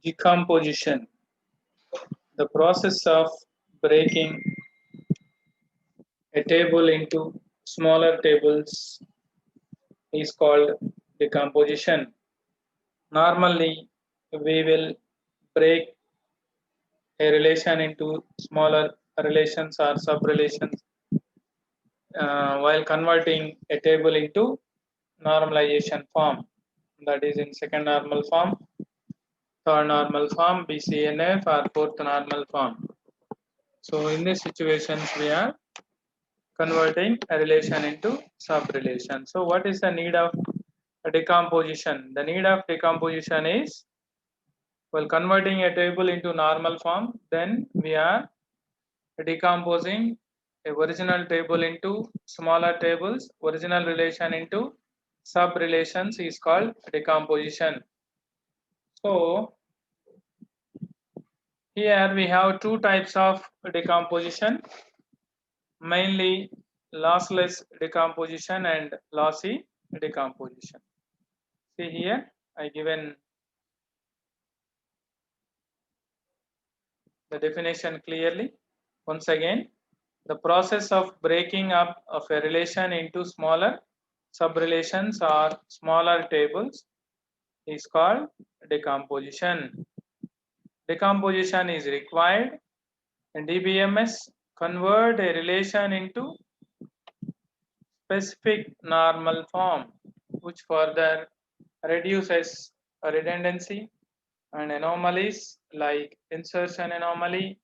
Decomposition. The process of breaking a table into smaller tables is called decomposition. Normally, we will break a relation into smaller relations or sub-relations while converting a table into normalization form. That is in second normal form, third normal form, BCNF, or fourth normal form. So in these situations, we are converting a relation into sub-relation. So what is the need of decomposition? The need of decomposition is, while converting a table into normal form, then we are decomposing a original table into smaller tables. Original relation into sub relations is called decomposition. So here we have two types of decomposition, mainly lossless decomposition and lossy decomposition. See here, I given the definition clearly. Once again, the process of breaking up of a relation into smaller subrelations or smaller tables is called decomposition. Decomposition is required and DBMS convert a relation into specific normal form, which further reduces redundancy and anomalies like insertion anomaly,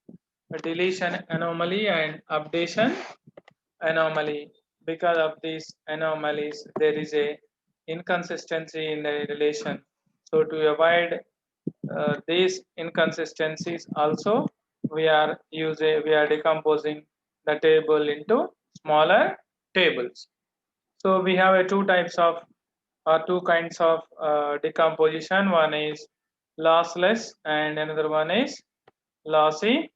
deletion anomaly, and updation anomaly. Because of these anomalies, there is a inconsistency in the relation. So to avoid these inconsistencies, also we are decomposing the table into smaller tables. So we have two types of two kinds of decomposition. One is lossless and another one is lossy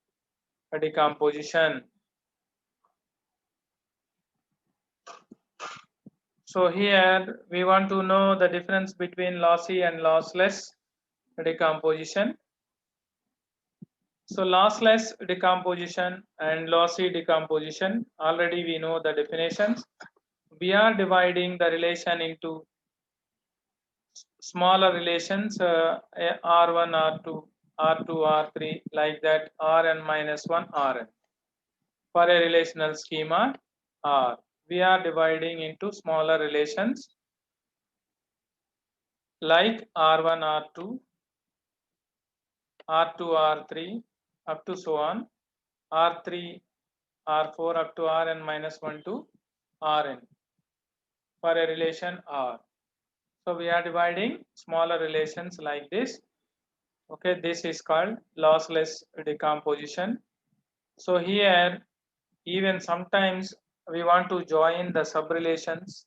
decomposition. So here we want to know the difference between lossy and lossless decomposition. So lossless decomposition and lossy decomposition, already we know the definitions. We are dividing the relation into smaller relations, R1, R2, R2, R3, like that, Rn minus 1, Rn. For a relational schema R, we are dividing into smaller relations like R1, R2, R2, R3, up to so on, R3, R4, up to Rn minus 1 to Rn for a relation R. So we are dividing smaller relations like this. Okay, this is called lossless decomposition. So here, even sometimes we want to join the subrelations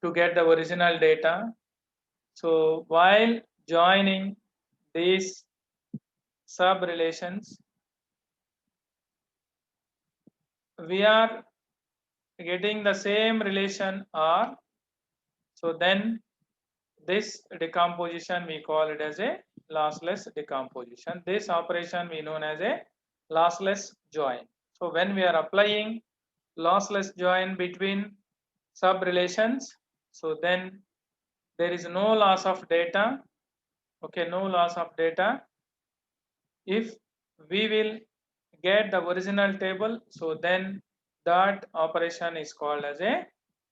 to get the original data. So while joining these subrelations, we are getting the same relation R. So then this decomposition we call it as a lossless decomposition. This operation we known as a lossless join. So when we are applying lossless join between sub relations, so then there is no loss of data. Okay, no loss of data. If we will get the original table, so then that operation is called as a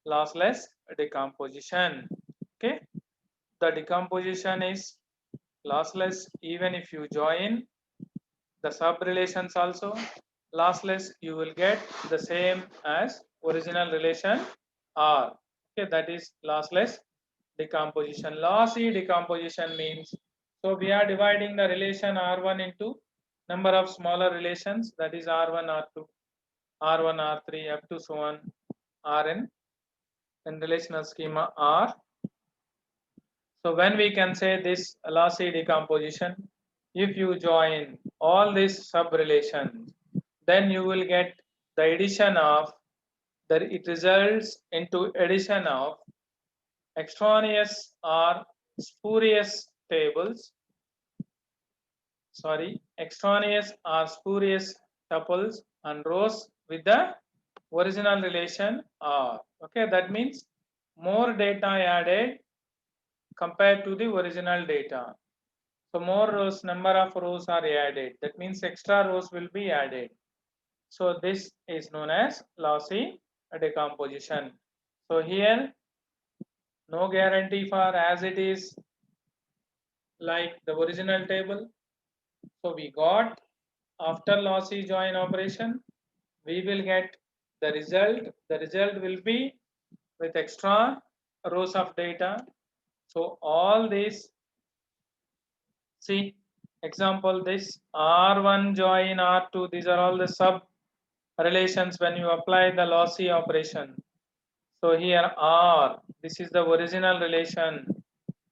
lossless decomposition. Okay, the decomposition is lossless even if you join the sub relations also. Lossless, you will get the same as original relation R. Okay, that is lossless decomposition. Lossy decomposition means, so we are dividing the relation R1 into number of smaller relations, that is R1, R2, R1, R3, up to so on Rn in relational schema R. So when we can say this lossy decomposition, if you join all these sub-relations, then you will get the addition of, that it results into addition of extraneous or spurious tables sorry, extraneous or spurious tuples and rows with the original relation R. Okay, that means more data added compared to the original data. So more rows, number of rows are added. That means extra rows will be added. So this is known as lossy decomposition. So here no guarantee for as it is like the original table. So we got after lossy join operation, we will get the result. The result will be with extra rows of data. So all these, see example this R1 join R2, these are all the sub relations when you apply the lossy operation. So here R, this is the original relation,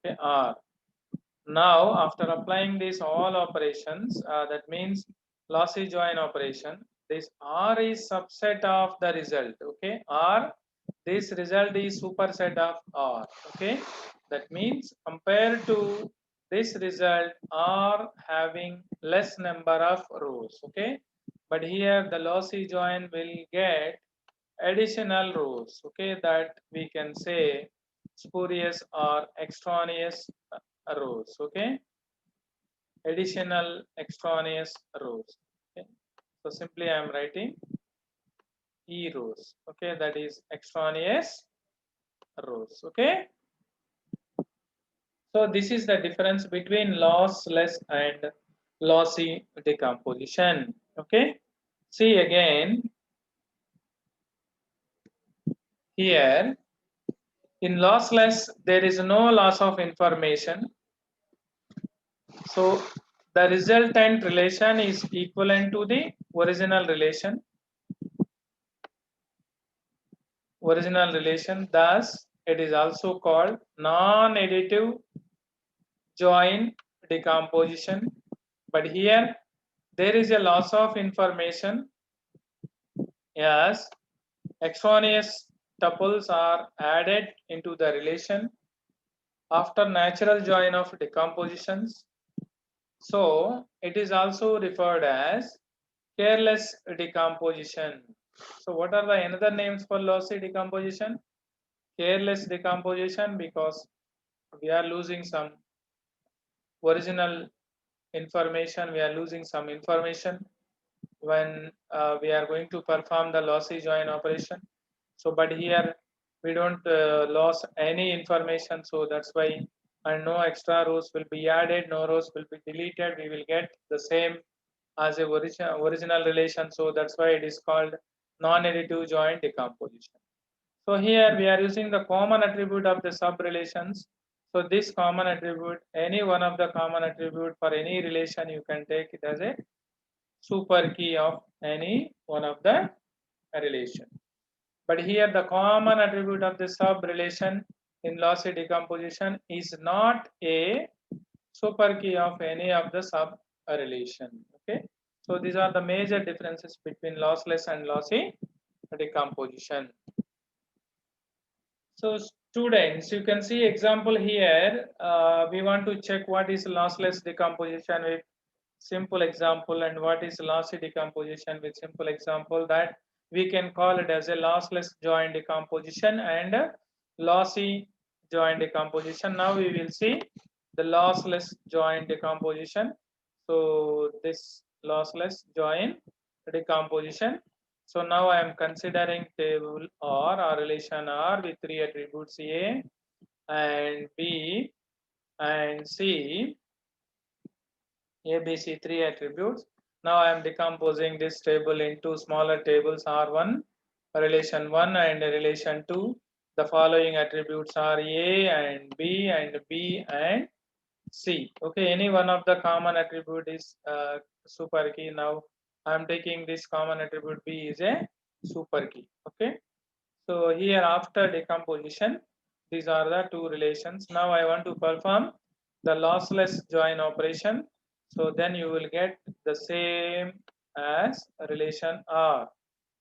okay, R. Now after applying these all operations, that means lossy join operation, this R is subset of the result, okay, R, this result is superset of R, okay. That means compared to this result, R having less number of rows, okay. But here the lossy join will get additional rows, okay, that we can say spurious or extraneous rows, okay, additional extraneous rows, okay. So simply I am writing E rows, okay, that is extraneous rows, okay. So this is the difference between lossless and lossy decomposition, okay. See again here, in lossless there is no loss of information. So the resultant relation is equivalent to the original relation. Thus it is also called non-additive join decomposition. But here there is a loss of information as extraneous tuples are added into the relation after natural join of decompositions. So it is also referred as careless decomposition. So what are the another names for lossy decomposition? Careless decomposition, because we are losing some original information, we are losing some information when we are going to perform the lossy join operation. So but here we don't lose any information, so that's why, and no extra rows will be added, no rows will be deleted, we will get the same as a original relation. So that's why it is called non-additive join decomposition. So here we are using the common attribute of the sub relations. So this common attribute, any one of the common attribute for any relation, you can take it as a super key of any one of the relation. But here the common attribute of the sub relation in lossy decomposition is not a super key of any of the sub relation. Okay. So these are the major differences between lossless and lossy decomposition. So students, you can see example here. We want to check what is lossless decomposition with simple example and what is lossy decomposition with simple example, that we can call it as a lossless join decomposition and lossy join decomposition. Now we will see the lossless join decomposition. So this lossless join decomposition. So now I am considering table R or relation R with three attributes A and B and C, ABC three attributes. Now I am decomposing this table into smaller tables R1, relation 1 and relation 2. The following attributes are A and B and C. Okay, any one of the common attribute is super key. Now I am taking this common attribute B is a super key. Okay, so here after decomposition, these are the two relations. Now I want to perform the lossless join operation. So then you will get the same as relation R.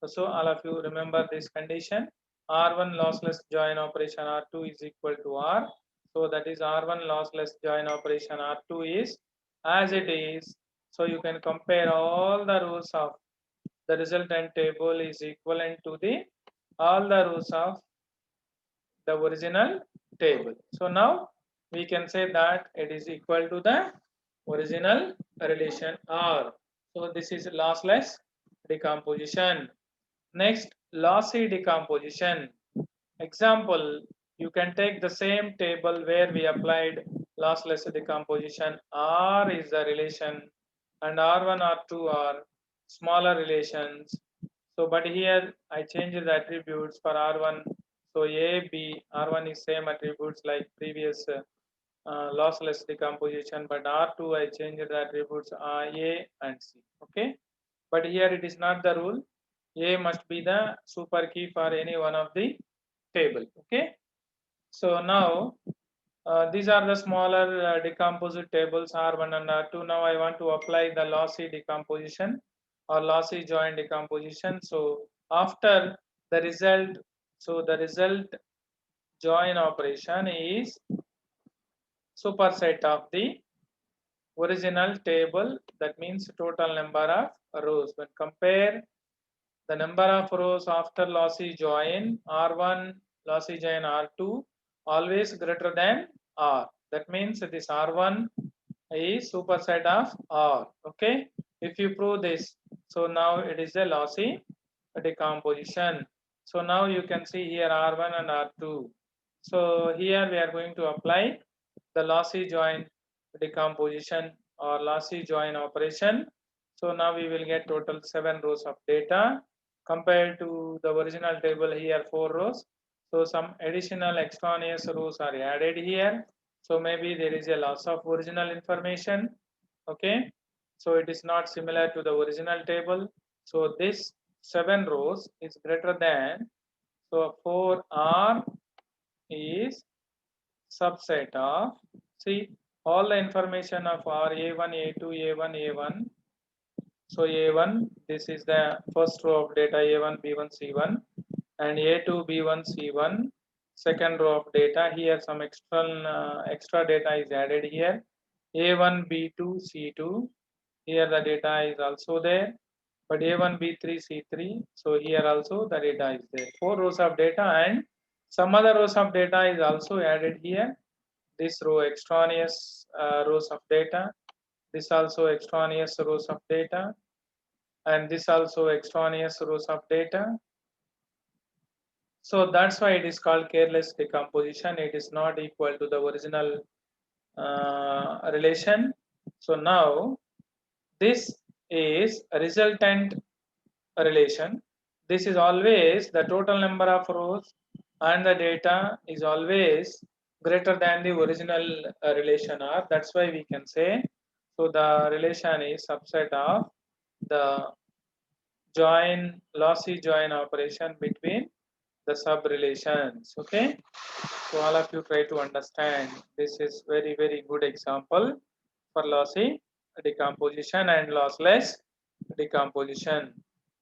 So all of you remember this condition. R1 lossless join operation R2 is equal to R. So that is R1 lossless join operation R2 is as it is So you can compare all the rows of the resultant table is equivalent to the all the rows of the original table. So now we can say that it is equal to the original relation R. So this is lossless decomposition. Next, lossy decomposition. Example, you can take the same table where we applied lossless decomposition. R is the relation and R1, R2 are smaller relations. So, but here I changed the attributes for R1. So A, B, R1 is same attributes like previous lossless decomposition, but R2 I changed the attributes A and C. Okay, but here it is not the rule. A must be the super key for any one of the table. Okay, so now these are the smaller decomposite tables R1 and R2. Now I want to apply the lossy decomposition or lossy join decomposition. So after the result, so the result join operation is superset of the original table. That means total number of rows. When compare the number of rows after lossy join R1 lossy join R2 always greater than R. That means this R1 is superset of R. Okay, if you prove this, so now it is a lossy decomposition. So now you can see here R1 and R2. So here we are going to apply the lossy join decomposition or lossy join operation. So now we will get total 7 rows of data compared to the original table here 4 rows. So some additional extraneous rows are added here. So maybe there is a loss of original information. Okay, so it is not similar to the original table. So this 7 rows is greater than, so 4R is subset of, see all the information of R A1, A2, A1, A1. So A1, this is the first row of data A1, B1, C1, and A2, B1, C1, second row of data. Here some extra data is added here. A1, B2, C2. Here the data is also there, but A1, B3, C3. So here also the data is there. 4 rows of data and some other rows of data is also added here. This row extraneous rows of data. This also extraneous rows of data, and this also extraneous rows of data. So that's why it is called careless decomposition. It is not equal to the original relation. So now this is a resultant relation. This is always the total number of rows and the data is always greater than the original relation R. That's why we can say, so the relation is subset of the join lossy join operation between the sub relations. Okay, so all of you try to understand. This is very good example for lossy decomposition and lossless decomposition.